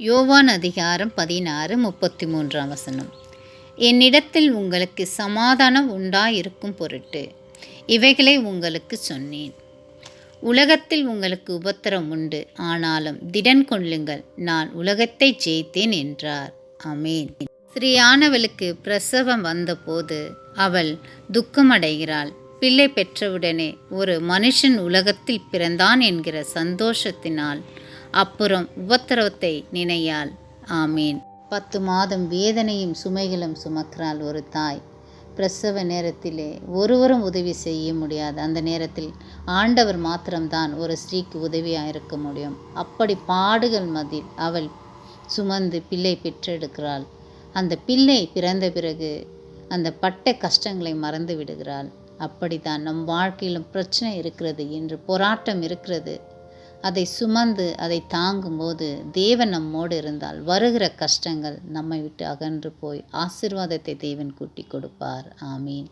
யோவான் அதிகாரம் 16:33 என்னிடத்தில் உங்களுக்கு சமாதானம் உண்டாயிருக்கும் பொருட்டு இவைகளை உங்களுக்கு சொன்னேன். உலகத்தில் உங்களுக்கு உபத்திரம் உண்டு, ஆனாலும் திடன் கொள்ளுங்கள், நான் உலகத்தை ஜெயித்தேன் என்றார். ஆமேன். ஸ்ரீயானவளுக்கு பிரசவம் வந்தபோது அவள் துக்கமடைகிறாள். பிள்ளை பெற்றவுடனே ஒரு மனுஷன் உலகத்தில் பிறந்தான் என்கிற சந்தோஷத்தினால் அப்புறம் உபத்திரவத்தை நினையாள். ஆமீன். 10 மாதம் வேதனையும் சுமைகளும் சுமக்கிறாள் ஒரு தாய். பிரசவ நேரத்திலே ஒருவரும் உதவி செய்ய முடியாது. அந்த நேரத்தில் ஆண்டவர் மாத்திரம்தான் ஒரு ஸ்திரீக்கு உதவியாக இருக்க முடியும். அப்படி பாடுகள் மத்தியில் அவள் சுமந்து பிள்ளை பெற்றெடுக்கிறாள். அந்த பிள்ளை பிறந்த பிறகு அந்த பட்ட கஷ்டங்களை மறந்து விடுகிறாள். அப்படித்தான் நம் வாழ்க்கையிலும் பிரச்சனை இருக்கிறது என்று போராட்டம் இருக்கிறது. அதை சுமந்து அதை தாங்கும்போது தேவன் நம்மோடு இருந்தால் வருகிற கஷ்டங்கள் நம்மை விட்டு அகன்று போய் ஆசீர்வாதத்தை தேவன் கூட்டி கொடுப்பார். ஆமீன்.